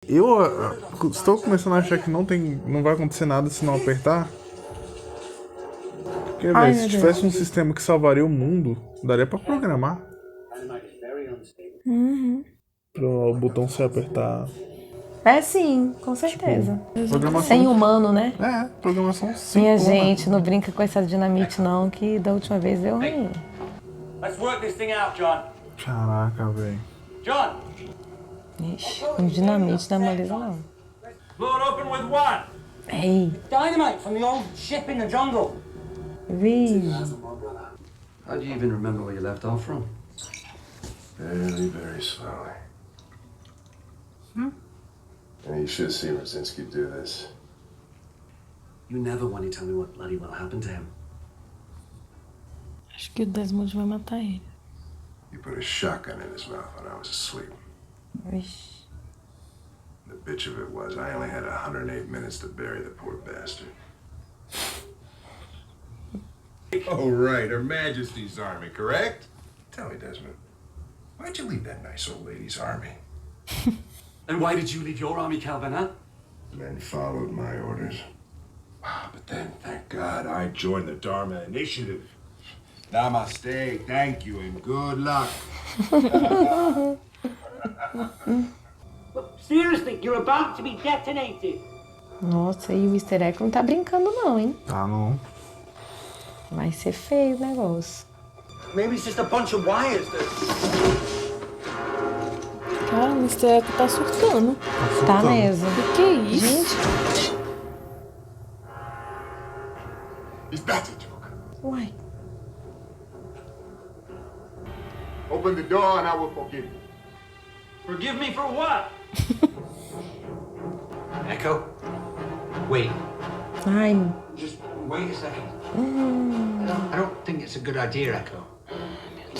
Eu estou começando a achar que não vai acontecer nada se não apertar. Porque, Ai, velho, se meu tivesse um Deus. sistema que salvaria o mundo, daria pra programar. Uhum. Pro botão se apertar. É sim, com certeza. Programação. Sem humano, né? Programação Minha simplona. gente, não brinca com essa dinamite não, que da última vez deu ruim. Let's work this thing out, John. Caraca, velho. John, Ixi, com dinamite não é moleza não. blow it open with what? Ei, Dynamite from the old ship in the jungle. vi. How do you even remember where you left off from? Very, very slowly. And you should have seen Rosinski do this. You never want to tell me what bloody well happened to him. Acho que o Desmond vai matar ele. You put a shotgun in his mouth when I was asleep. Vixe. The bitch of it was, I only had 108 minutes to bury the poor bastard. Oh, right, Her Majesty's Army, correct? Tell me, Desmond, why'd you leave that nice old lady's army? And why did you leave your army, Calvin, huh? Men followed my orders. But then, thank God, I joined the Dharma Initiative. Namaste, thank you, and good luck. Look, seriously, you're about to be detonated. Nossa, e o easter egg não tá brincando não, hein? Tá, não. Vai ser feio o negócio. Maybe it's just a bunch of wires that... Cara, o Mr. Echo tá surtando. Tá mesmo. Que é isso? Gente, Is that a joke? uai. Open the door and I will forgive you. Forgive me for what? Echo? Wait. Ai, Just wait a second. I don't think it's a good idea, Echo.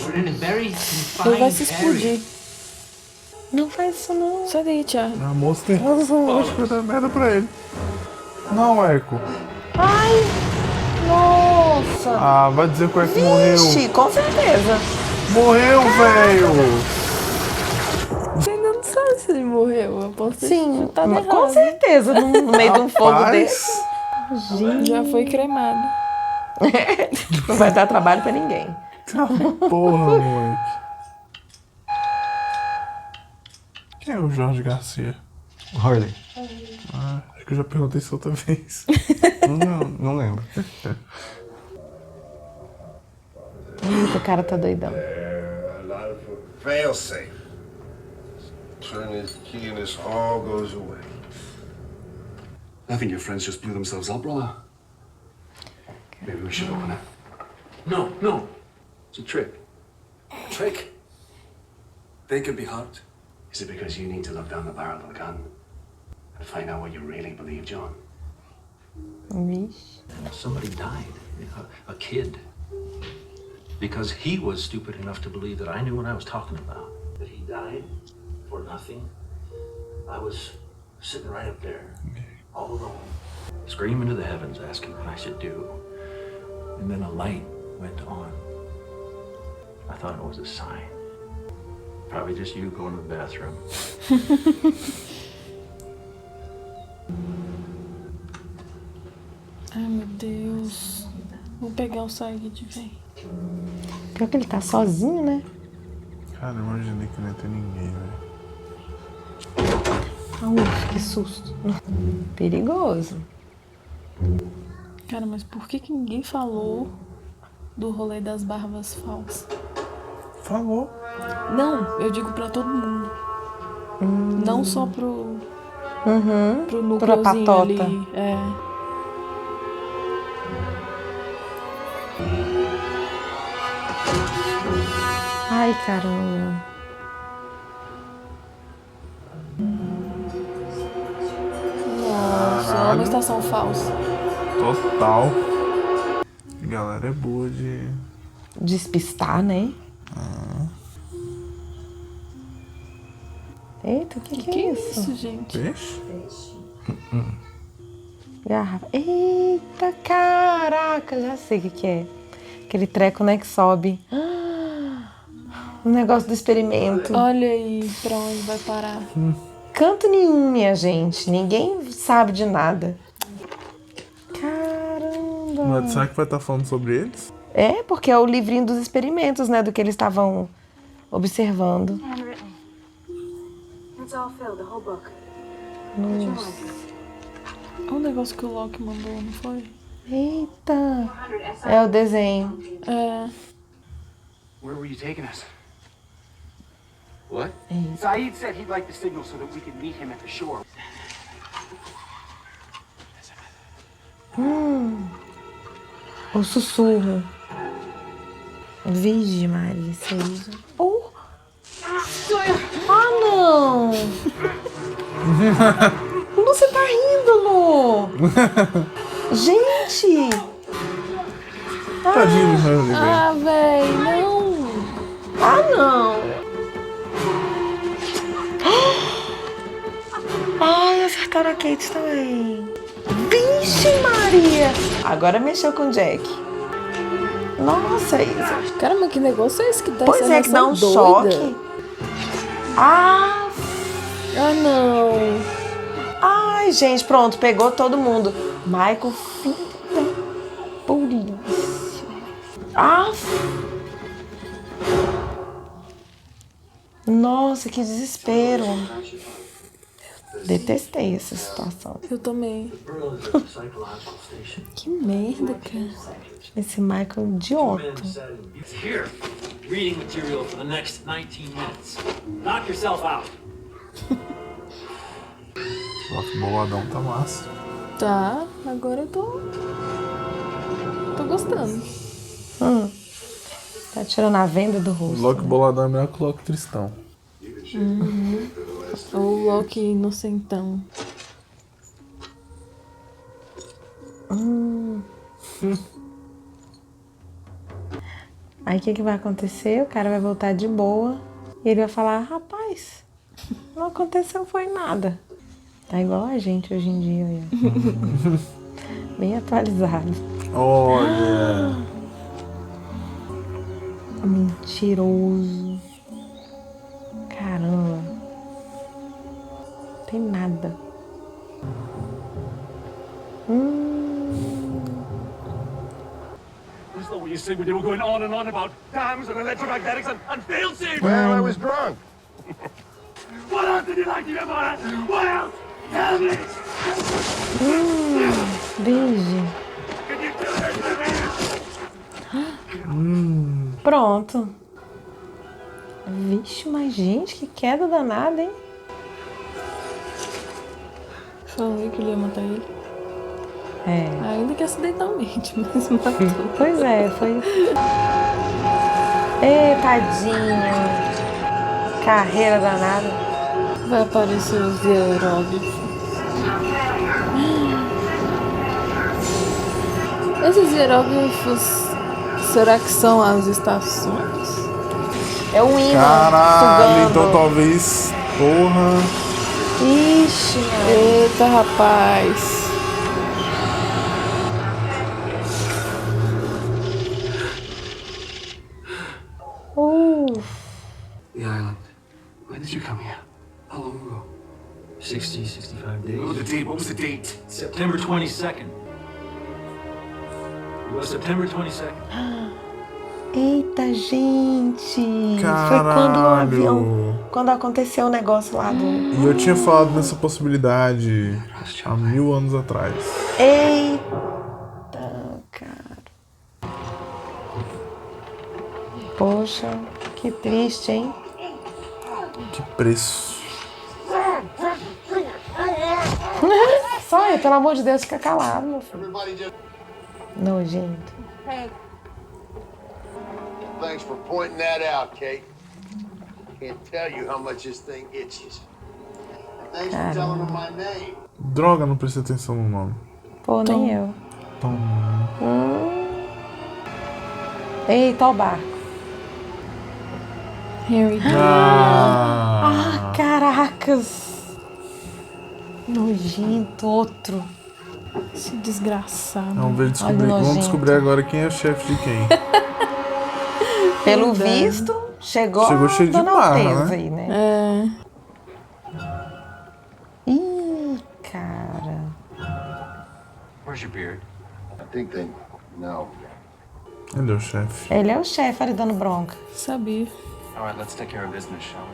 We're in a very Ele confined vai se area. explodir. não faz isso não. Sai daí, Thiago. A moça tem razão, acho que vai dar merda pra ele. Não, Echo. Ai, nossa. Ah, vai dizer que o Echo morreu. Vixe, com certeza. Morreu, velho! Você ainda não sabe se ele morreu. Eu posso ter Sim, chutado mas com errado. certeza, no meio de um fogo desse. Rapaz, Já foi cremado. Não vai dar trabalho pra ninguém. porra, moleque. Quem é o Jorge Garcia? Harley. Ah, acho que eu já perguntei isso outra vez. Não lembro. Eita, o cara tá doidão. A lot of fail safe. Turn this key and this all goes away. I think your friends just blew themselves up, brother. Maybe we should open it. No, no. It's a trick. Trick? They could be hurt. Is it because you need to look down the barrel of the gun and find out what you really believe, John? Vixe. Somebody died. A kid. Because he was stupid enough to believe that I knew what I was talking about. That he died for nothing. I was sitting right up there, all alone, screaming to the heavens, asking what I should do. And then a light went on. I thought it was a sign. Probably just you going to the bathroom. Ai, meu Deus. Vou pegar o sangue de vem. Pior que ele tá sozinho, né? Cara, eu imaginei que não ia ter ninguém, velho. Que susto. Perigoso. Cara, mas por que ninguém falou do rolê das barbas falsas? Falou. Não, eu digo pra todo mundo. Não só pro Pra núcleozinho patota. ali. É. Ai, caramba. Nossa, é uma estação falsa. Total. A galera é boa de... Despistar, né? Eita, o que é isso? Isso, gente? Peixe? Garrafa. Eita, caraca, já sei o que é. Aquele treco, né, que sobe. O negócio do experimento. Olha aí pra onde vai parar. canto nenhum, minha gente. Ninguém sabe de nada. Caramba. Mas será que vai estar falando sobre eles? É, porque é o livrinho dos experimentos, né? Do que eles estavam observando. Handwritten. It's all filled, the whole book. Nossa. É um negócio que o Loki mandou, não foi? Eita. É o desenho. É. Where were you taking us? What? Saeed said he'd like the signal so that we could meet him at the shore. O sussurro. Virgem Maria, isso aí. Oh. Ah, não! Você tá rindo, Lu! Gente! Tadinho do Hurley, velho. Ah, véi, não! Ah, não! Ai, acertaram a Kate também. Vixe, Maria! Agora mexeu com o Jack. Nossa, Isa. Caramba, que negócio é esse que dá Pois essa é, que dá um reação doida? choque. Ah, Ah, não. ai, gente, pronto, pegou todo mundo. Michael, filho da polícia. Ah, nossa, que desespero. Detestei essa situação. Eu também. Brill is a psychological station. Que merda, cara. Esse Michael idiota. It's here. Reading material for the next 19 minutes. Knock yourself out. Loki boladão tá massa. Tá, agora eu tô gostando. Tá tirando a venda do O rosto. Loki boladão é melhor que o Loki tristão. O Loki inocentão. Aí o que vai acontecer? O cara vai voltar de boa e ele vai falar, rapaz, não aconteceu foi nada. Tá igual a gente hoje em dia, olha. Bem atualizado. Olha. Mentiroso. Caramba. Tem nada. As though you said they were going on and on about dams and electromagnetics and failed safe. Well, I was drunk. What else did you like to get about it? What else? Tell me. Virgem. Can you do this to me? Pronto. Vixe, mas gente, que queda danada, hein? Falei que ele ia matar ele. É. Ainda que acidentalmente, mas matou. Pois é, foi. Ê, tadinho. Carreira danada. Vai aparecer os hieróglifos. Esses hieróglifos, será que são as estações? É um imã Caralho, sugando. então talvez. Porra. Ixi, Eita, rapaz. The island. When did you come here? How long ago? 60, 65 days. Oh, the date. What was the date? September 22nd. It was September 22nd. Eita, gente. Foi Caralho. quando o avião. Quando aconteceu o negócio lá do. E eu tinha falado nessa possibilidade há 1000 anos atrás. Eita, cara. Poxa, que triste, hein? Que preço. Só pelo amor de Deus, fica calado, meu filho. Nojento. Thanks for pointing that out, Kate. Can't tell you how much this thing itches. Thanks for telling him my name. Droga, não prestei atenção no nome. Pô, nem eu. Tom. Eita, ó o barco. Harry. Ah, caracas. Nojento, outro. Esse desgraçado. Vamos ver, descobrir. Olha, Vamos nojento. descobrir agora quem é o chefe de quem. Pelo visto, chegou Chegou cheio de Dona marra, Alteza né? aí, né? É. Where's your beard? I think they know. Ele é o chefe. Ele é o chefe ali dando bronca. Sabia. All right, let's take care of business, shall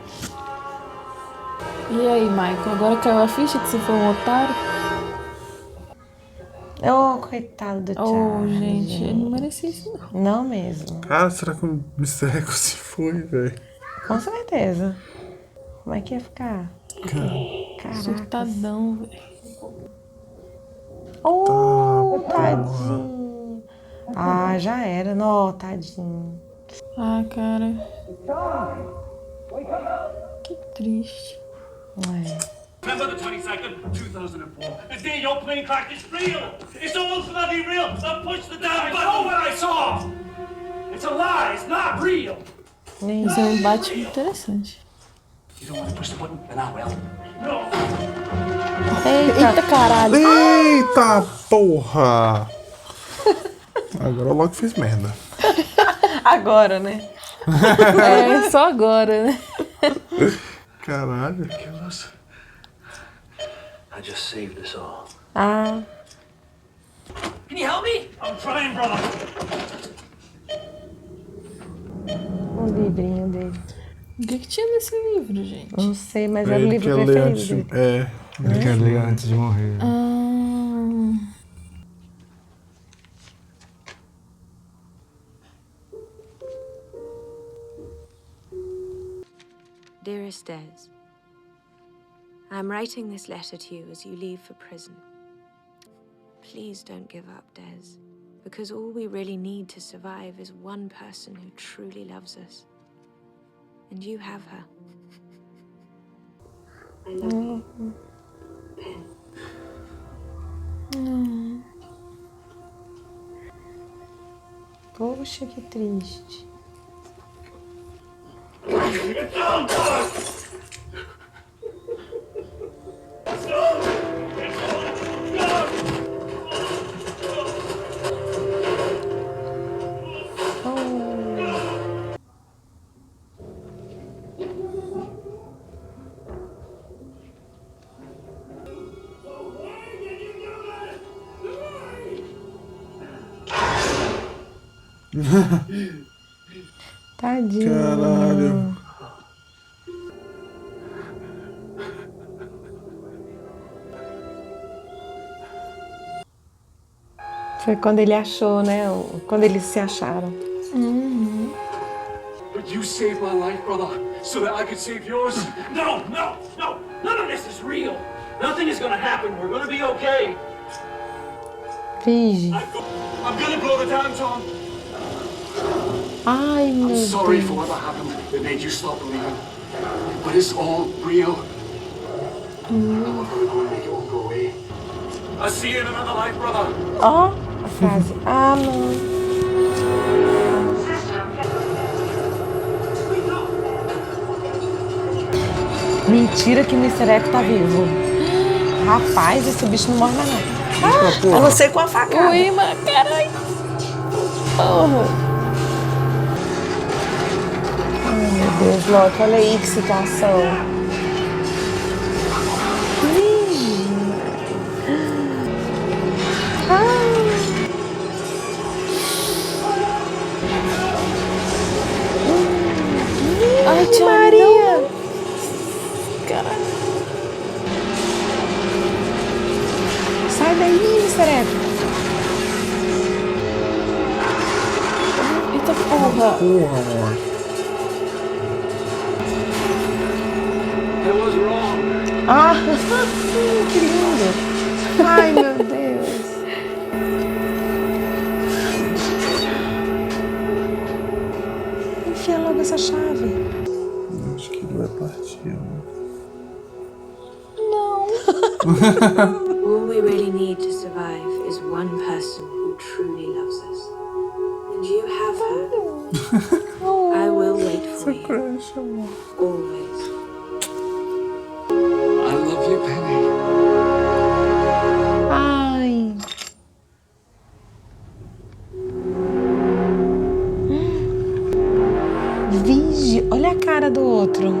we? E aí, Michael? Agora caiu a ficha que você foi um otário? Oh, coitado do Oh, Charlie. gente, ele não merecia isso, não. Não mesmo. Cara, será que o Mr. Echo se foi, velho? Com certeza. Como é que ia ficar? Caraca. Surtadão, velho. Oh, tadinho. Ah, já era. Não, tadinho. Ah, cara. Que triste. É. November the 22nd, 2004. The day your plane cracked is real. It's all bloody real. Now push the damn button. I know what I saw. It's a lie. It's not real. Isso é um embate interessante. You don't want to push the button? Then I will. No. Eita, caralho. Eita porra! Agora o Loki fez merda. Agora, né? É, só agora, né? Caralho. Kill us. I just saved us all. Ah, Can you help me? I'm trying, brother. o livrinho dele. O que tinha nesse livro, gente? Não sei, mas era o Ele livro quer ler preferido antes de... dele. Ele quer ler antes de morrer. Dearest Des, I'm writing this letter to you as you leave for prison. Please don't give up, Des, because all we really need to survive is one person who truly loves us. And you have her. I love you. Pen. Poxa, que triste. Tadinho. Caralho. Foi quando ele achou, né? Quando eles se acharam. But you saved my life, brother, so that I could save yours. No, no, no. None of this is real. Nothing is gonna happen. We're gonna be okay. Vige. I'm gonna blow the dam, Tom. Ai, meu I'm sorry Deus. for whatever happened that made you stop believing. But it's all real. I'm not gonna go and make it all go away. I'll see you in another life, brother. Ó, a frase. Ah, não. Mentira que o Mr. Echo tá vivo. Rapaz, esse bicho não morre mais não. A não ser com a facada. Ui, mas caralho. Porra. Ai, meu Deus, Loki, olha aí que situação. Ai, tia Maria! Caralho. Sai daí, Mr. Echo. Eita porra. Porra, amor. I was wrong. Ah, que lindo. Ai, meu Deus. Enfia logo essa chave. Acho que ele vai partir, amor. All we really need to survive is one person who truly loves us. And you have her. I will wait for you. Crush, amor. Always. I love you, Penny. Ai. Vige, olha a cara do outro.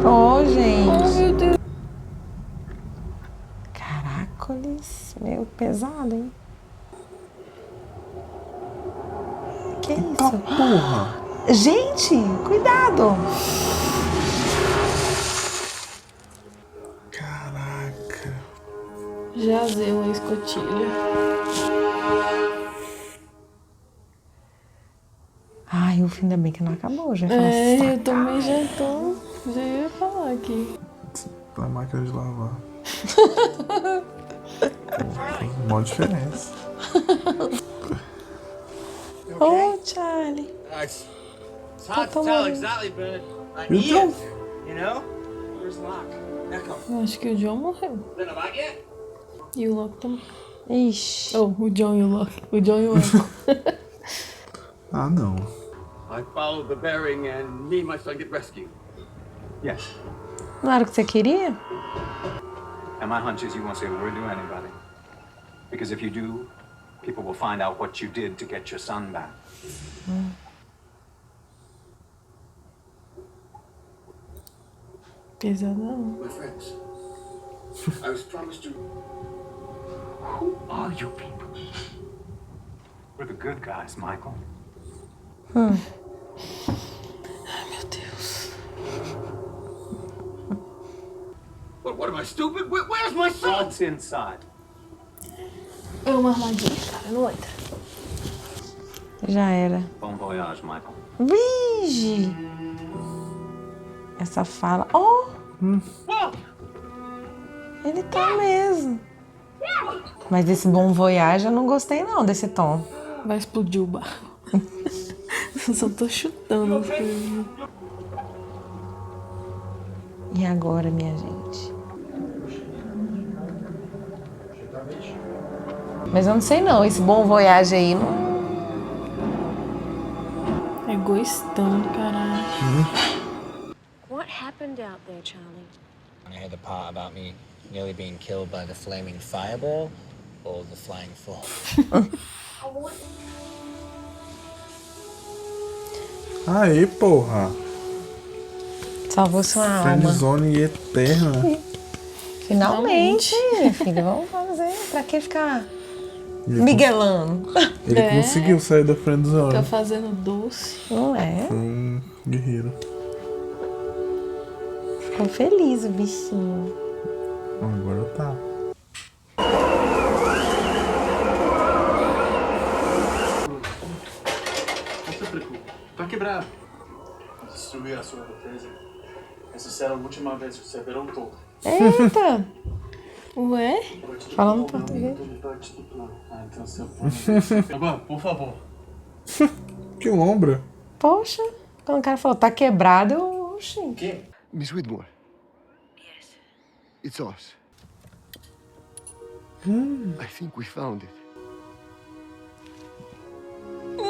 Oh, gente. Oh, meu Deus. Caraca. brócolis, meio pesado, hein? Que isso? Porra! Gente, cuidado! Caraca. Jazê, uma escotilha. Ai, o fim ainda bem que não acabou, já ia falar, É, eu também já ia falar aqui. Da máquina de lavar. Faz uma diferença. Ô, Charlie. It's hard to tell exactly, but E o John? you know? Where's Locke? Echo. Eu acho que o John morreu. Been a back yet? E o Locke também. Ixi. Oh, o John e o Locke. O John e o Echo. Ah, não. I followed the bearing and me and my son get rescued. Yes. Não era o que você queria? And my hunch is you won't say a word to anybody. Because if you do, people will find out what you did to get your son back. Pesadão. My friends. I was promised to. Who are you people? We're the good guys, Michael. Ai, meu Deus. What am I, stupid? Where's my son? What's inside? É uma armadilha, cara. Não entra. Já era. Bon voyage, Michael. Vige! Essa fala. Oh! Ele tá mesmo. Mas esse bom voyage eu não gostei não, desse tom. Vai explodir o barco. Eu só tô chutando as coisas. E agora, minha gente? Mas eu não sei não, esse bom voyage aí não... Egoístão do caralho. What happened out there, Charlie? I heard the part about me nearly being killed by the flaming fireball or the flying fall. Aí, porra. Salvou sua alma. Friendzone eterna. Finalmente, minha filha. Vamos fazer. Pra que ficar miguelando? Ele conseguiu sair da friendzone. Fica fazendo doce. Não é? Foi um guerreiro. Ficou feliz o bichinho. Agora tá. Tá quebrado. Destruir a sua defesa. Essa será a última vez que você verá todo. Eita! Ué? Falando português. Agora, por favor. Que lombra. Poxa, quando o cara falou, tá quebrado, eu... Oxi. Miss Whitmore. Yes. It's us. I think we found it.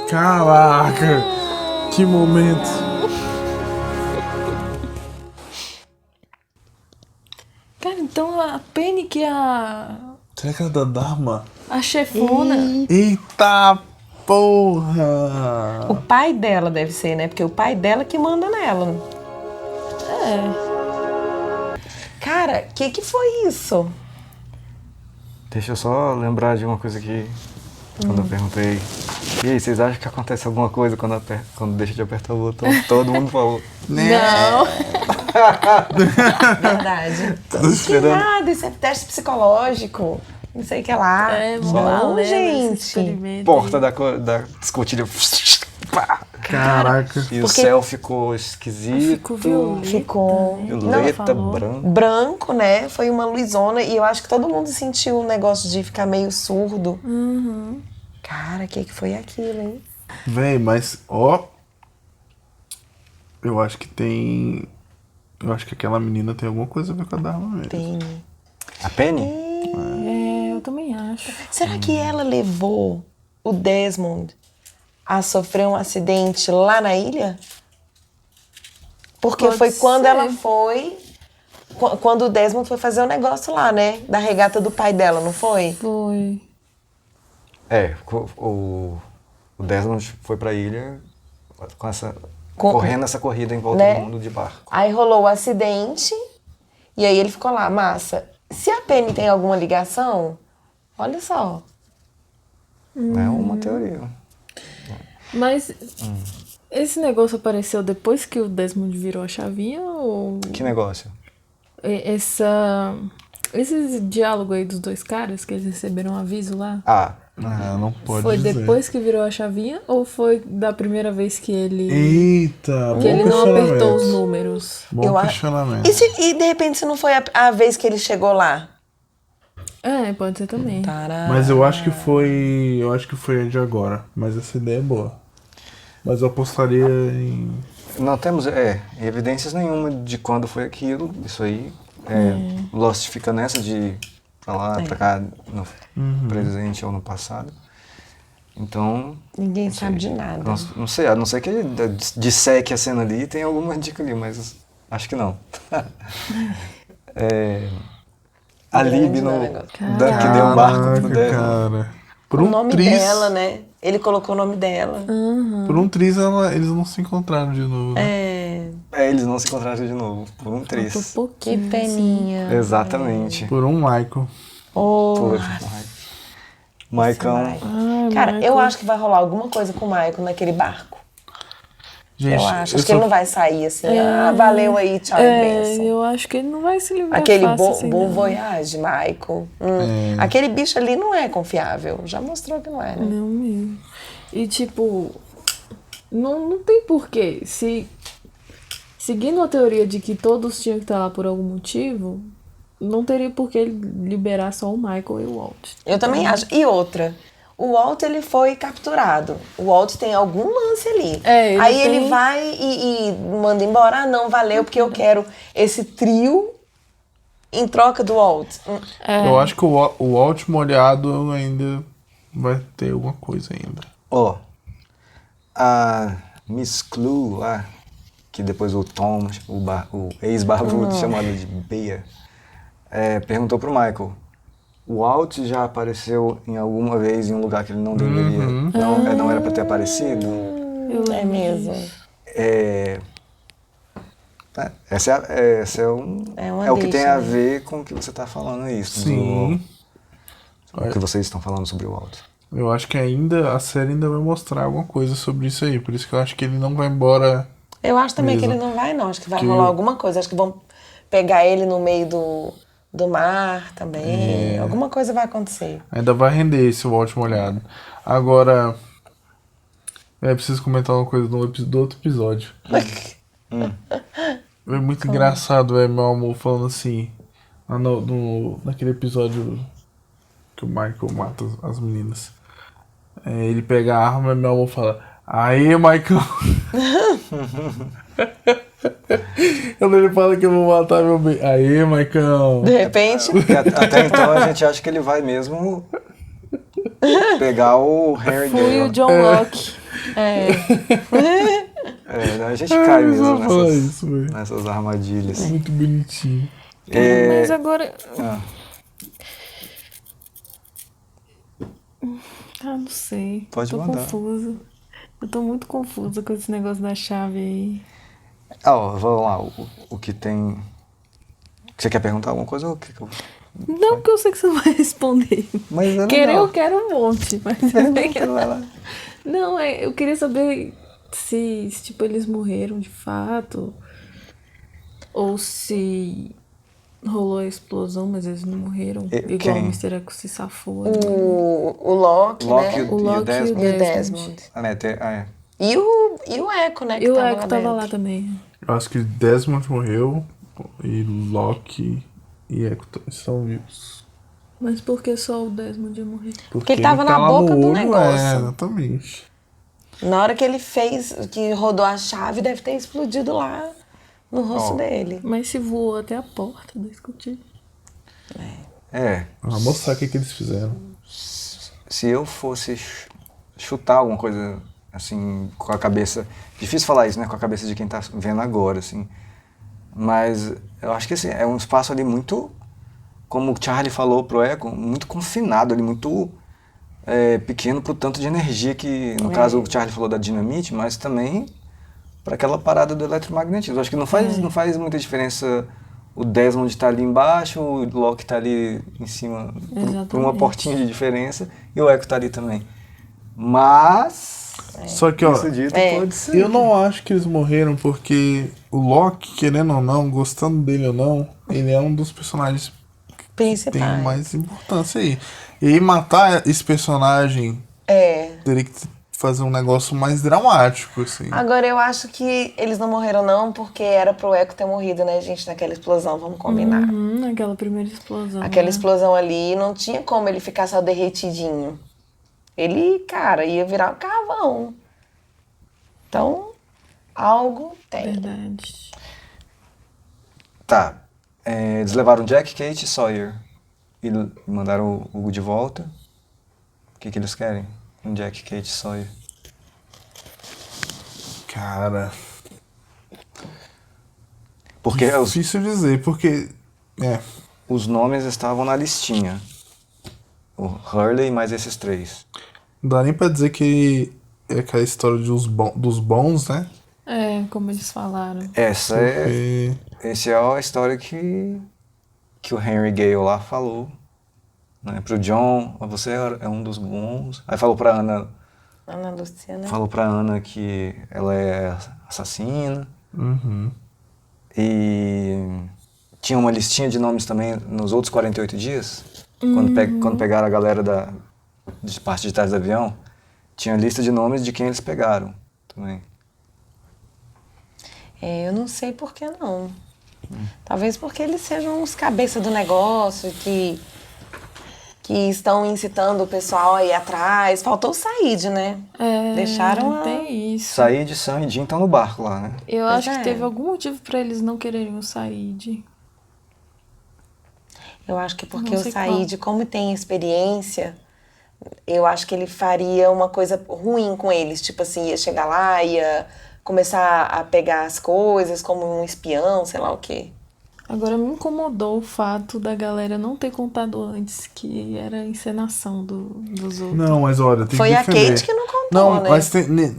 Caraca! Que momento. Cara, então a Penny que é a Será que é da Dharma? chefona. Eita porra! O pai dela deve ser, né? Porque o pai dela que manda nela. É. Cara, que foi isso? Deixa eu só lembrar de uma coisa aqui. Quando eu perguntei. E aí, vocês acham que acontece alguma coisa quando deixa de apertar o botão? Todo mundo falou. Não. Verdade. Tô esperando. Nada, isso é teste psicológico. Não sei o que lá. É, não, gente. Porta da escotilha. Pá. Caraca. E o céu ficou esquisito. Ficou violeta. Ficou. Violeta, branco. Branco, né? Foi uma luzona. E eu acho que todo mundo sentiu um negócio de ficar meio surdo. Uhum. Cara, o que foi aquilo, hein? Véi, mas ó. Eu acho que tem. Eu acho que aquela menina tem alguma coisa a ver com a Dharma mesmo. Penny. A Penny? É, eu também acho. Será que ela levou o Desmond a sofrer um acidente lá na ilha? Porque Pode foi quando ser. ela foi... Quando o Desmond foi fazer o negócio lá, né? Da regata do pai dela, não foi? Foi. É, o Desmond foi pra ilha correndo essa corrida em volta né? do mundo de barco. Aí rolou o acidente e aí ele ficou lá, massa. Se a Penny tem alguma ligação, olha só. É uma teoria. Mas esse negócio apareceu depois que o Desmond virou a chavinha ou... Que negócio? Esse diálogo aí dos dois caras, que eles receberam um aviso lá, Não pode foi dizer. depois que virou a chavinha ou foi da primeira vez que ele... Eita, que ele não questionamento. apertou os números? Bom questionamento. E de repente se não foi a vez que ele chegou lá? Pode ser também. Mas eu acho que foi. Eu acho que foi a de agora. Mas essa ideia é boa. Mas eu apostaria em. Não temos evidências nenhuma de quando foi aquilo. Isso aí. Lost fica nessa de pra lá, pra cá, no presente ou no passado. Então. Ninguém sabe de nada. Não sei, a não ser que ele disseque a cena ali e tem alguma dica ali, mas acho que não. A Lib que deu um barco pro Desmond. Cara. Por O um nome triz, dela, né? Ele colocou o nome dela. Por um triz eles não se encontraram de novo. Né? Eles não se encontraram de novo. Por um triz. Que peninha. Exatamente. Por um Michael. Por Maicão. Cara, eu acho que vai rolar alguma coisa com o Michael naquele barco. Gente, eu acho que ele não vai sair assim, valeu aí, tchau, benção. Eu acho que ele não vai se livrar Aquele fácil assim, bom não. voyage, Michael. Aquele bicho ali não é confiável. Já mostrou que não é, né? Não mesmo. E tipo, não tem porquê. Seguindo a teoria de que todos tinham que estar lá por algum motivo, não teria por que ele liberar só o Michael e o Walt. Eu também acho. E outra, o Walt ele foi capturado. O Walt tem algum lance ali. Aí ele vai e manda embora. Não, valeu, porque eu quero esse trio em troca do Walt. Eu acho que o Walt molhado ainda vai ter alguma coisa ainda. A Miss Clue lá, que depois o Tom, o ex-barbudo, chamado de Bea, perguntou pro Michael: o Walt já apareceu em alguma vez em um lugar que ele não deveria, não era pra ter aparecido? É mesmo. Essa é o que tem a ver com o que você tá falando aí. Sim. O que vocês estão falando sobre o Walt. Eu acho que a série ainda vai mostrar alguma coisa sobre isso aí. Por isso que eu acho que ele não vai embora. Eu acho também mesmo. que ele não vai, não. Acho que vai rolar alguma coisa. Acho que vão pegar ele no meio do mar também. Alguma coisa vai acontecer. Ainda vai render esse Walt molhado. Agora, preciso comentar uma coisa do outro episódio. É muito engraçado, meu amor, falando assim, naquele episódio que o Michael mata as meninas. Ele pega a arma e meu amor fala: aê, Michael! Quando ele fala que eu vou matar meu bem, aê, Michael! De repente. Até então a gente acha que ele vai mesmo pegar o Harry Fui Gale. o John Locke. A gente cai mesmo Isso, nessas armadilhas. Muito bonitinho. Mas agora... não sei. Pode tô mandar. confusa. Eu tô muito confusa com esse negócio da chave aí. Vamos lá. O que tem... Você quer perguntar alguma coisa ou o que eu... Não, porque eu sei que você não vai responder. Mas é Querer legal. eu quero um monte. Mas Vai lá. não, eu queria saber se tipo, eles morreram de fato. Ou se rolou a explosão, mas eles não morreram. Igual quem? o Mr. Echo se safou. O Locke, né? O Locke e o Desmond. E o Echo, né? E o Echo tava lá também. Eu acho que Desmond morreu e Locke e Echo estão vivos. Mas por que só o Desmond ia morrer? Porque ele tava na boca do negócio. Exatamente. Na hora que ele fez, que rodou a chave, deve ter explodido lá no rosto dele. Mas se voou até a porta da escotilha. Vamos mostrar o que eles fizeram. Se eu fosse chutar alguma coisa, assim, com a cabeça... Difícil falar isso, né? Com a cabeça de quem tá vendo agora, assim. Mas eu acho que, assim, é um espaço ali muito... Como o Charlie falou pro Echo, muito confinado ali, muito pequeno pro tanto de energia que... No caso, o Charlie falou da dinamite, mas também para aquela parada do eletromagnetismo. Eu acho que não faz muita diferença o Desmond tá ali embaixo, o Locke tá ali em cima, por uma Exatamente. portinha de diferença, e o Echo tá ali também. Mas, Só que, ó, isso dito, pode ser. eu não acho que eles morreram porque o Loki, querendo ou não, gostando dele ou não, ele é um dos personagens que tem Principais. mais importância aí. E aí matar esse personagem teria que fazer um negócio mais dramático, assim. Agora, eu acho que eles não morreram não porque era pro Echo ter morrido, né, gente, naquela explosão, vamos combinar. Aquela primeira explosão. Aquela né? explosão ali, não tinha como ele ficar só derretidinho. Ele, cara, ia virar um carvão. Então, algo tem. Verdade. Tá, eles levaram Jack, Kate e Sawyer e mandaram o Hugo de volta. O que eles querem? Um Jack, Kate e Sawyer. Cara, Porque difícil dizer, porque... os nomes estavam na listinha. O Hurley mais esses 3. Não dá nem pra dizer que é aquela história dos bons, né? É, como eles falaram. Essa é a história que o Henry Gale lá falou, né, pro John. Você é um dos bons. Aí falou pra Ana. Ana Lúcia, né? Falou pra Ana que ela é assassina. Uhum. E tinha uma listinha de nomes também nos outros 48 dias. Quando pegaram a galera de parte de trás do avião, tinha lista de nomes de quem eles pegaram também. Eu não sei por que não. Talvez porque eles sejam os cabeça do negócio, que estão incitando o pessoal a ir atrás. Faltou o Said, né? Deixaram Tem isso. Said, Sam e Jim estão no barco lá, né? Eu Pois acho é. que teve algum motivo pra eles não quererem o Said. Eu acho que porque Não o sei Said, como tem experiência, eu acho que ele faria uma coisa ruim com eles. Tipo assim, ia chegar lá, ia começar a pegar as coisas como um espião, sei lá o quê. Agora me incomodou o fato da galera não ter contado antes que era encenação dos outros. Não, mas olha, tem Foi que a defender. Kate que não contou, Não, né? mas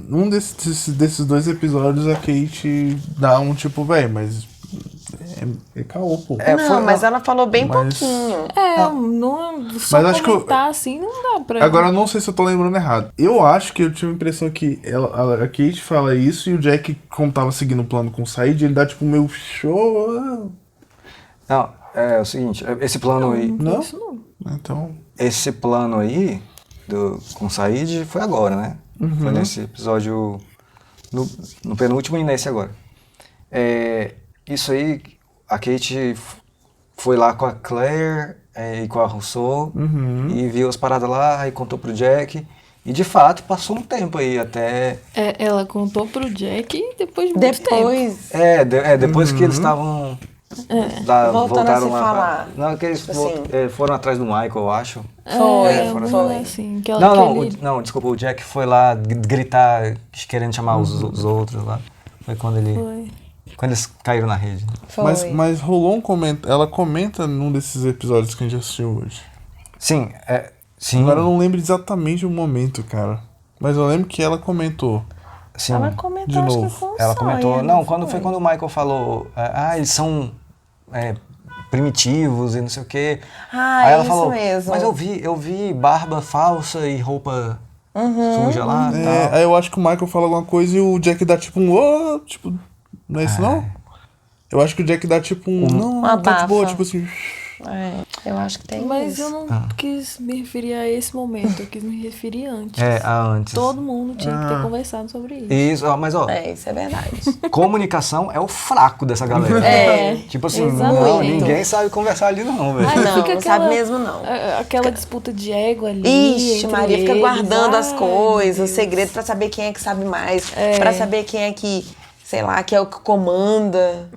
um desses 2 episódios a Kate dá um tipo, velho, mas é caô, pô. Mas ela falou bem Mas- pouquinho. Não, só Mas acho que comentar assim não dá pra... Agora, eu não sei se eu tô lembrando errado. Eu acho que eu tive a impressão que a Kate fala isso e o Jack, como tava seguindo o plano com o Said, ele dá tipo meio show. Não, é o seguinte, esse plano aí. Não? Isso não. Então. Esse plano aí com o Said foi agora, né? Foi nesse episódio. No penúltimo e nesse agora. Isso aí, a Kate foi lá com a Claire e com a Rousseau e viu as paradas lá e contou pro Jack. E de fato passou um tempo aí até. Ela contou pro Jack depois de muito tempo. Depois que eles estavam. Voltando a se lá falar. Não, que eles Assim. foram atrás do Michael, eu acho. Foi. Assim, Não, desculpa, o Jack foi lá gritar, querendo chamar os outros lá. Foi quando ele. Foi. Quando eles caíram na rede. Foi. Mas rolou um comentário. Ela comenta num desses episódios que a gente assistiu hoje. Sim, sim. Agora eu não lembro exatamente o momento, cara. Mas eu lembro que ela comentou. Sim. Ela comentou, De acho novo. que com o Ela comentou. Sawyer, Não, foi? foi quando o Michael falou. Eles são primitivos e não sei o quê. Aí ela isso falou, mesmo. mas eu vi barba falsa e roupa suja lá e tal. Aí eu acho que o Michael fala alguma coisa e o Jack dá tipo um. "Oh", tipo, não é isso não? Eu acho que o Jack dá tipo um. Não, Uma tá de boa, abafa. tipo assim. Eu acho que tem Mas isso. eu não quis me referir a esse momento, eu quis me referir antes. Antes. Todo mundo tinha que ter conversado sobre isso. Isso, mas Isso é verdade. comunicação é o fraco dessa galera. Tipo assim, exatamente. não, ninguém sabe conversar ali não, velho. Não sabe mesmo não. Aquela disputa de ego ali. Ixi, entre Maria fica eles. guardando as Ai, coisas, meu o Deus. segredo pra saber quem é que sabe mais, pra saber quem é que, sei lá, que é o que comanda.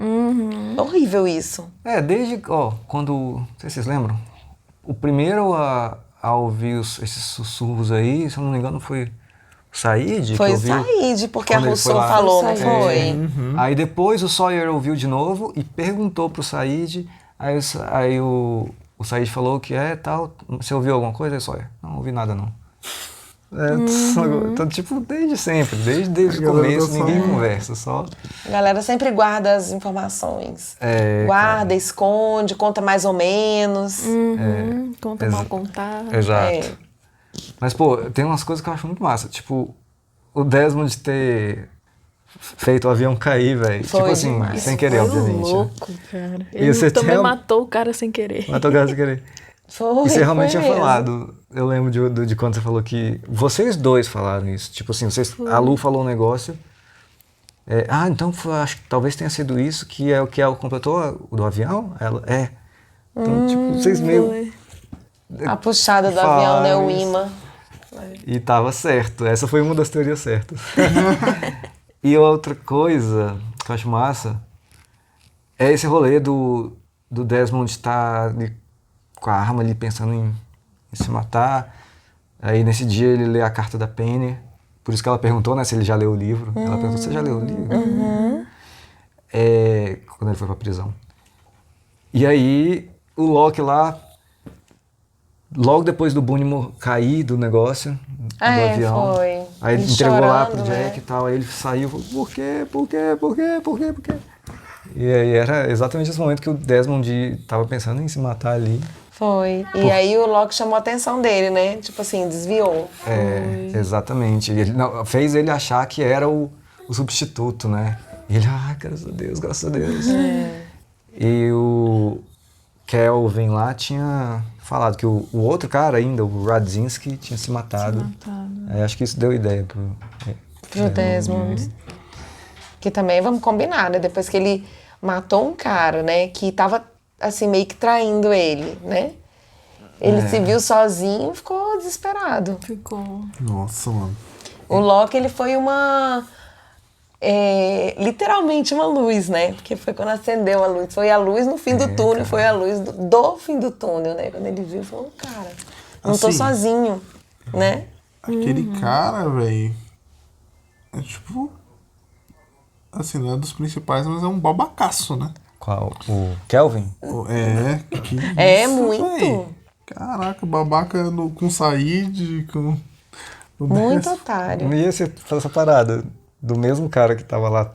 Horrível isso. Desde, quando, não sei se vocês lembram, o primeiro a ouvir esses sussurros aí, se eu não me engano, foi o Said. Foi que o ouviu Said, porque a quando ele foi Rousseau lá. falou, não Foi o Said. foi? Aí depois o Sawyer ouviu de novo e perguntou pro Said, aí o Said falou que tal, você ouviu alguma coisa, aí Sawyer? Não ouvi nada não. Então, tipo, desde sempre, desde o galera começo, tá só- ninguém conversa, só... A galera sempre guarda as informações. É, Guarda, esconde, conta mais ou menos. Conta mal contado. Exato. É. Mas, pô, tem umas coisas que eu acho muito massa. Tipo, o Desmond ter feito o avião cair, velho. Foi Tipo assim, demais. sem querer, Foi obviamente. né? louco, cara. E Ele você também tem- matou o cara sem querer. Matou o cara sem querer. Foi, E você realmente foi tinha mesmo. falado. Eu lembro de quando você falou que... Vocês dois falaram isso. Tipo assim, a Lu falou um negócio... então acho que talvez tenha sido isso que é o que ela completou o do avião? Ela, Então, tipo, vocês meio... Foi. A puxada do avião, né? O imã. E tava certo. Essa foi uma das teorias certas. E outra coisa que eu acho massa é esse rolê do Desmond estar ali com a arma ali pensando em se matar. Aí nesse dia ele lê a carta da Penny. Por isso que ela perguntou, né, se ele já leu o livro. Ela perguntou, você já leu o livro? Quando ele foi pra prisão. E aí o Locke lá, logo depois do Boone cair do negócio, do avião. Foi. Aí ele Ele entregou lá pro chorando, Jack né? e tal, aí ele saiu e falou, por quê? E aí era exatamente esse momento que o Desmond tava pensando em se matar ali. Foi. E aí o Locke chamou a atenção dele, né? Tipo assim, desviou. Exatamente. E ele, fez ele achar que era o substituto, né? E ele, graças a Deus. E o Kelvin lá tinha falado que o outro cara ainda, o Radzinski, tinha se matado. Aí acho que isso deu ideia Pro Desmond. Que também, vamos combinar, né? Depois que ele matou um cara, né? Que tava, assim, meio que traindo ele, né? Ele se viu sozinho e ficou desesperado. Ficou. Nossa, mano. O Locke, ele foi literalmente uma luz, né? Porque foi quando acendeu a luz. Foi a luz no fim do túnel, foi a luz do fim do túnel, né? Quando ele viu, ele falou, cara, não tô Assim, sozinho, né? Aquele cara, velho, é tipo... Assim, não é dos principais, mas é um babacaço, né? Qual? O Kelvin? Que É isso, muito. véi? Caraca, babaca com Said, com... Muito otário. Não ia ser essa parada do mesmo cara que tava lá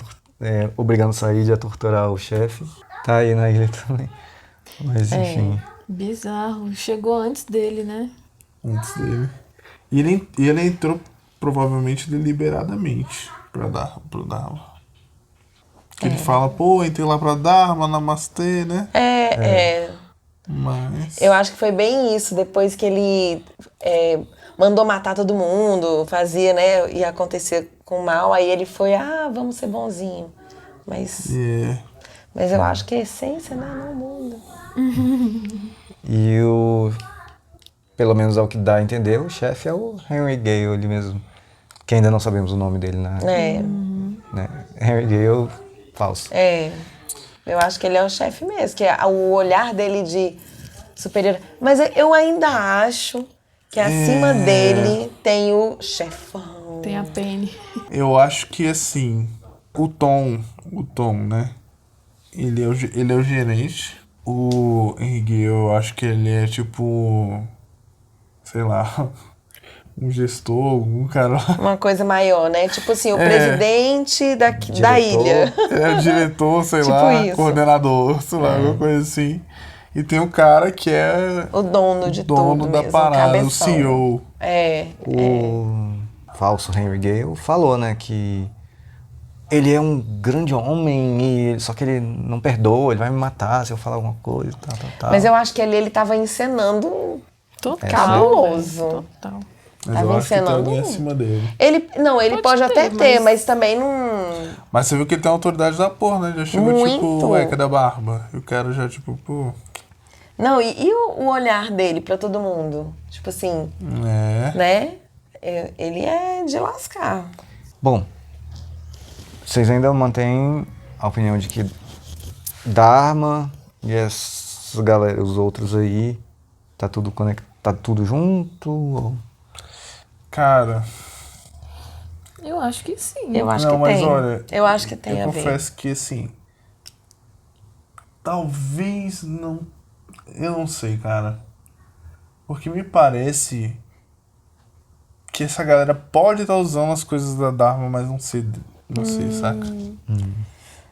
obrigando o Said a torturar o chefe. Tá aí na ilha também. Mas enfim. Bizarro. Chegou antes dele, né? Antes dele. E ele entrou provavelmente deliberadamente pro Dharma. Ele fala, pô, entrei lá pra Dharma, namastê, né? Mas... Eu acho que foi bem isso, depois que ele mandou matar todo mundo, fazia, né, ia acontecer com o mal, aí ele foi, vamos ser bonzinho. Mas eu acho que a essência, né, não muda. E pelo menos ao que dá a entender, o chefe é o Henry Gale ali mesmo. Que ainda não sabemos o nome dele, né? Henry Gale, falso. Eu acho que ele é o chefe mesmo, que é o olhar dele de superior. Mas eu ainda acho que acima dele tem o chefão. Tem a Penny. Eu acho que, assim, o Tom, né? Ele é o gerente. O Henry Gale, eu acho que ele é tipo... Sei lá... Um gestor, um cara lá. Uma coisa maior, né? Tipo assim, o presidente da ilha. O diretor, sei Tipo lá, isso. Coordenador, sei lá, alguma coisa assim. E tem o cara que é... O dono de dono tudo da mesmo, parada, o cabeção. CEO. O falso Henry Gale falou, né, que ele é um grande homem, só que ele não perdoa, ele vai me matar se eu falar alguma coisa, tal. Mas eu acho que ele tava encenando Total. cabuloso. Velho, total. Mas Tava eu acho que tem encenando alguém acima dele. Ele pode até ter, mas também não... Mas você viu que ele tem autoridade da porra, né? Já chegou Muito. tipo, cadê a barba? E o cara já tipo, pô... Não, e o olhar dele pra todo mundo? Tipo assim, né? Ele é de lascar. Bom, vocês ainda mantêm a opinião de que Dharma e essa galera, os outros aí, tá tudo conectado, tá tudo junto? Ou... Cara... Eu acho que sim. Eu acho não, que mas tem. Olha, eu acho que tem a ver. Eu confesso que, assim... Talvez não... Eu não sei, cara. Porque me parece que essa galera pode estar usando as coisas da Dharma, mas não sei, saca?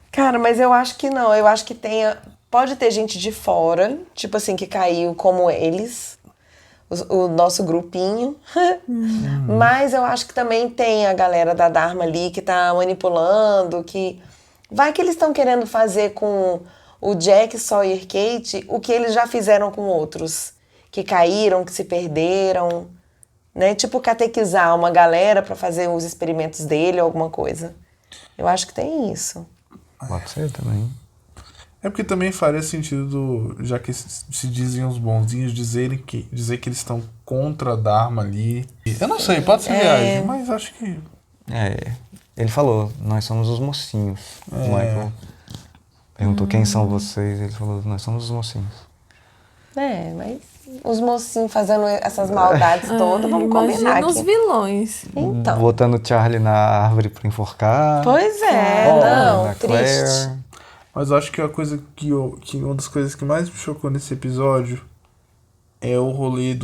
Cara, mas eu acho que não. Eu acho que pode ter gente de fora, tipo assim, que caiu como eles, o nosso grupinho. Mas eu acho que também tem a galera da Dharma ali que tá manipulando, que... Vai que eles estão querendo fazer com o Jack, Sawyer e Kate o que eles já fizeram com outros. Que caíram, que se perderam, né? Tipo catequizar uma galera pra fazer os experimentos dele ou alguma coisa. Eu acho que tem isso. Pode ser também. É porque também faria sentido, já que se dizem os bonzinhos, dizer que eles estão contra a Dharma ali. Eu não sei, pode ser viagem, mas acho que... Ele falou, nós somos os mocinhos. O Michael perguntou quem são vocês, ele falou, nós somos os mocinhos. Mas os mocinhos fazendo essas maldades todas, vamos combinar Imagina os vilões. Então. Botando o Charlie na árvore pra enforcar. Pois é, não, triste. Mas eu acho que uma das coisas que mais me chocou nesse episódio é o rolê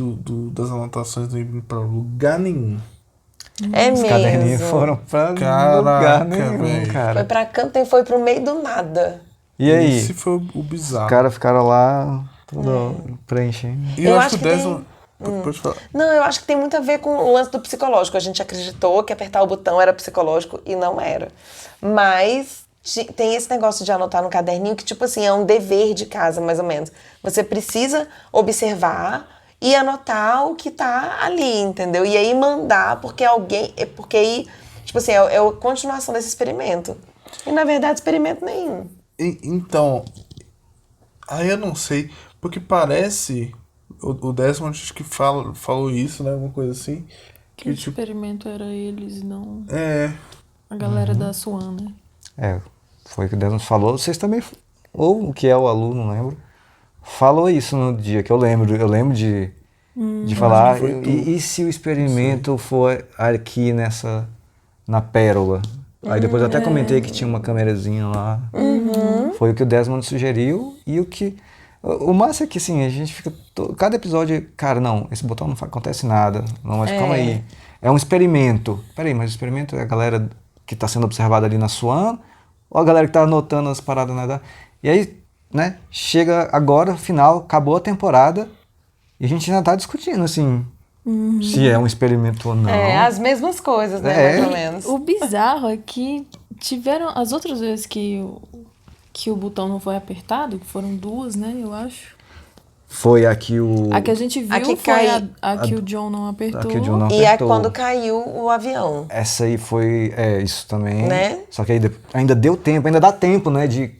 das anotações não indo pra lugar nenhum. É Os mesmo. caderninhos foram pra lugar nenhum, cara. Foi pra canto e foi pro meio do nada. E aí? Esse foi o bizarro. Os caras ficaram lá, tudo preenchendo. E eu acho que o Desmond... Pode falar. Não, eu acho que tem muito a ver com o lance do psicológico. A gente acreditou que apertar o botão era psicológico e não era. Mas tem esse negócio de anotar no caderninho que, tipo assim, é um dever de casa, mais ou menos. Você precisa observar e anotar o que tá ali, entendeu? E aí mandar, porque aí, tipo assim, é a continuação desse experimento. E, na verdade, experimento nenhum. Então, aí eu não sei, porque parece... O Desmond acho que falou isso, né? Alguma coisa assim. Que o experimento era eles e não a galera da Swan, né? Foi o que o Desmond falou. Vocês também, ou o que é o aluno, não lembro, falou isso no dia que eu lembro. Eu lembro de falar, e se o experimento for aqui na Pérola? Aí depois eu até comentei que tinha uma câmerazinha lá. Foi o que o Desmond sugeriu e o que... O massa é que, assim, a gente fica... Cada episódio, cara, não, esse botão não acontece nada. Não, mas calma aí. É um experimento. Peraí, mas o experimento é a galera que tá sendo observada ali na Swan ou a galera que tá anotando as paradas nada? E aí, né, chega agora, final, acabou a temporada e a gente ainda tá discutindo, assim, se é um experimento ou não. As mesmas coisas, né, mais ou menos. O bizarro é que tiveram as outras vezes que o botão não foi apertado, que foram 2, né, eu acho. Foi a que o... A que a gente viu foi a que o John não apertou. A que o John não apertou. E é quando caiu o avião. Essa aí foi... isso também. Né? Só que aí ainda deu tempo, ainda dá tempo, né, de...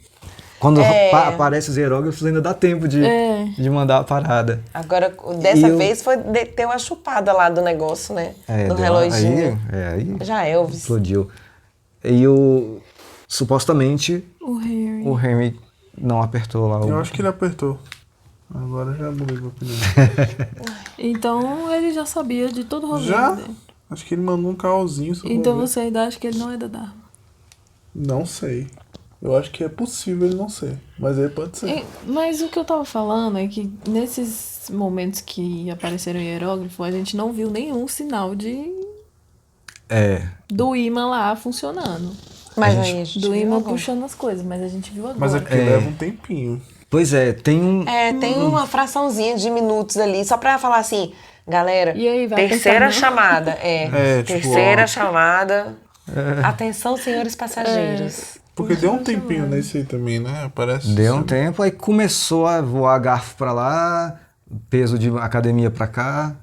Quando aparecem os hieróglifos, ainda dá tempo de mandar a parada. Agora, dessa vez, foi ter uma chupada lá do negócio, né, do reloginho. Aí já Elvis. Explodiu. E supostamente, o Henry não apertou lá. Eu acho que ele apertou. Agora já mudei de opinião. Então ele já sabia de todo o rolê. Já? Acho que ele mandou um caosinho. Então você ainda acha que ele não é da Dharma? Não sei. Eu acho que é possível ele não ser. Mas ele pode ser. Mas o que eu tava falando é que nesses momentos que apareceram em hierógrafo, a gente não viu nenhum sinal do imã lá funcionando. Mas aí a gente do viu imã agora. Puxando as coisas, mas a gente viu agora. Mas é porque leva um tempinho. Pois é, tem um... tem uma fraçãozinha de minutos ali, só pra falar assim, galera, e aí, vai terceira chamada. Terceira tipo, chamada. Atenção, senhores passageiros. Porque deu um tempinho nesse aí também, né? Parece. Deu um tempo, aí começou a voar garfo pra lá, peso de academia pra cá.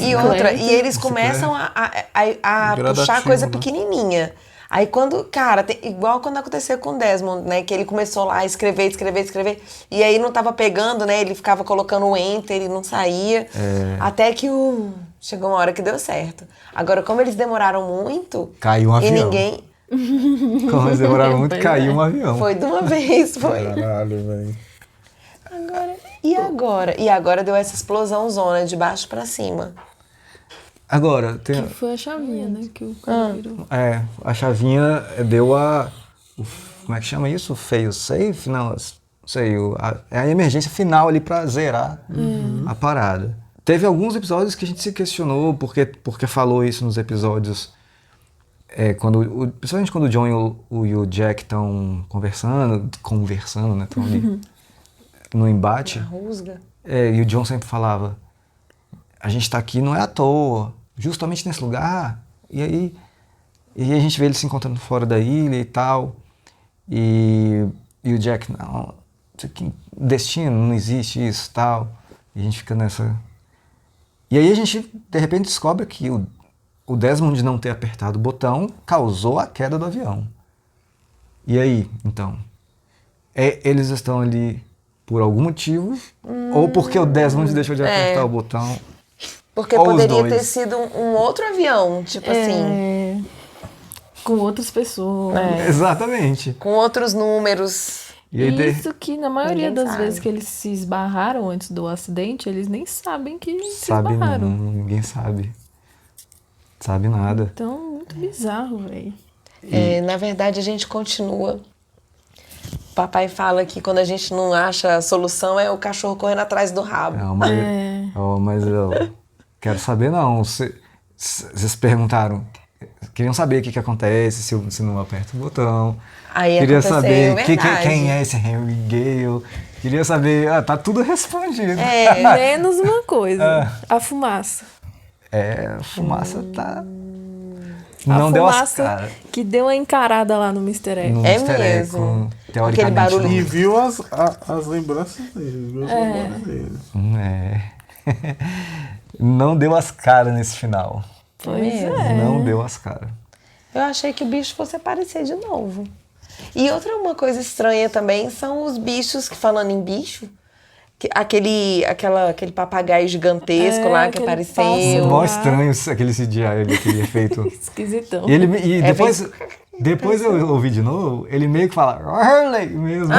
E outra, e eles começam a puxar coisa pequenininha. Aí quando, cara, igual quando aconteceu com o Desmond, né? Que ele começou lá a escrever. E aí não tava pegando, né? Ele ficava colocando o enter e não saía. Até que chegou uma hora que deu certo. Agora, como eles demoraram muito... Caiu um avião. E ninguém... Como eles demoraram muito, caiu um avião. Foi de uma vez, foi. Caralho, velho. E agora deu essa explosão zona de baixo pra cima. Agora, tem... Que foi a chavinha, né? Que o cara virou. A chavinha deu como é que chama isso? Fail safe? Não sei. É a emergência final ali pra zerar a parada. teve alguns episódios que a gente se questionou porque falou isso nos episódios. Principalmente quando o John e o Jack estão conversando, né? Estão ali no embate. Na rusga. E o John sempre falava, a gente tá aqui não é à toa, justamente nesse lugar. E aí a gente vê eles se encontrando fora da ilha e tal. E o Jack, não, isso aqui, destino, não existe isso e tal. E a gente fica nessa... E aí a gente, de repente, descobre que o Desmond não ter apertado o botão causou a queda do avião. E aí, então? Eles estão ali por algum motivo? Ou porque o Desmond deixou de apertar o botão? Porque ou poderia ter sido um outro avião, tipo assim. Com outras pessoas. Exatamente. Com outros números. E aí, Isso que na maioria Ninguém das sabe. vezes que eles se esbarraram antes do acidente, eles nem sabem que se sabe esbarraram. não, ninguém sabe. Sabe nada. Então, muito bizarro, velho. Na verdade, a gente continua. O papai fala que quando a gente não acha a solução é o cachorro correndo atrás do rabo. Mas eu quero saber não. Vocês perguntaram, queriam saber o que acontece se não aperta o botão. Aí Queria aconteceu, saber verdade. quem é esse Henry Gale. Queria saber, tá tudo respondido. Menos uma coisa, a fumaça. A fumaça tá... A Não deu as fumaça caras. que deu uma encarada lá no Mr. Egg. No É Mr. Egg, mesmo. teoricamente, Aquele barulho. E viu as lembranças dele, viu as memórias dele. Não deu as caras nesse final. Pois Não deu as caras. Eu achei que o bicho fosse aparecer de novo. E uma coisa estranha também são os bichos, que falando em bicho, aquele papagaio gigantesco lá que aquele apareceu. pássaro. Mó estranho aquele CGI, aquele efeito. Esquisitão. E depois eu ouvi de novo, ele meio que fala Hurley mesmo.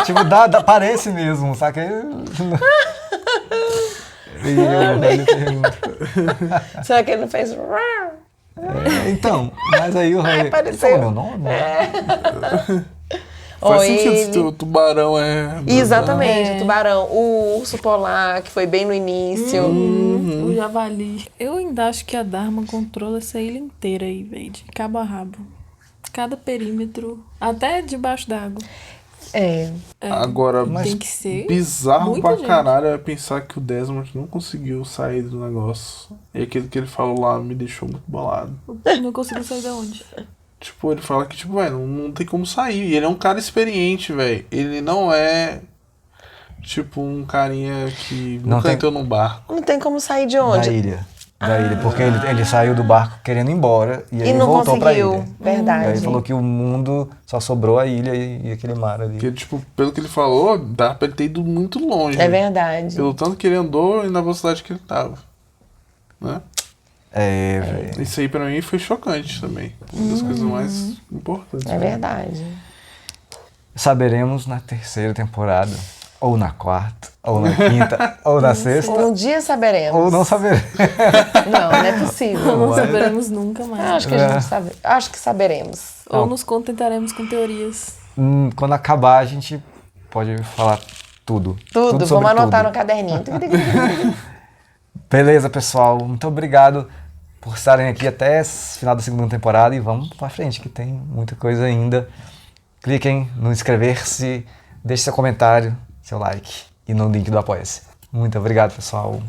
Tipo, parece mesmo, saca? Será que ele não fez... Então, mas aí o Hurley... apareceu. Qual é o meu nome? Faz Ou sentido ele- se o tubarão é... Exatamente, o tubarão. O urso polar, que foi bem no início. O javali. Eu ainda acho que a Dharma controla essa ilha inteira aí, velho. De cabo a rabo. Cada perímetro. Até debaixo d'água. Agora, Tem que ser bizarro muita pra gente. caralho é pensar que o Desmond não conseguiu sair do negócio. E aquilo que ele falou lá me deixou muito bolado. Não conseguiu sair de onde? Tipo, ele fala que, tipo, velho, não tem como sair. E ele é um cara experiente, velho. Ele não é, tipo, um carinha que Não nunca tem- entrou num barco. Não tem como sair de onde? Da ilha, porque ele saiu do barco querendo ir embora e aí E não voltou pra conseguiu, ilha. verdade. E aí ele falou que o mundo só sobrou a ilha e aquele mar ali. Porque, tipo, pelo que ele falou, dá pra ele ter ido muito longe. É verdade. Pelo tanto que ele andou e na velocidade que ele tava. Né? Velho. Isso aí pra mim foi chocante também. Uma das coisas mais importantes. É verdade. Saberemos na terceira temporada, ou na quarta, ou na quinta, ou na sexta, Um dia saberemos. ou não saberemos. Não é possível. Não saberemos nunca mais. Acho que a gente sabe. Acho que saberemos. Ou nos contentaremos com teorias. Quando acabar, a gente pode falar tudo. Tudo. sobre Vamos anotar tudo. no caderninho. Beleza, pessoal. Muito obrigado por estarem aqui até esse final da segunda temporada e vamos pra frente, que tem muita coisa ainda. Cliquem no inscrever-se, deixe seu comentário, seu like e no link do Apoia-se. Muito obrigado, pessoal.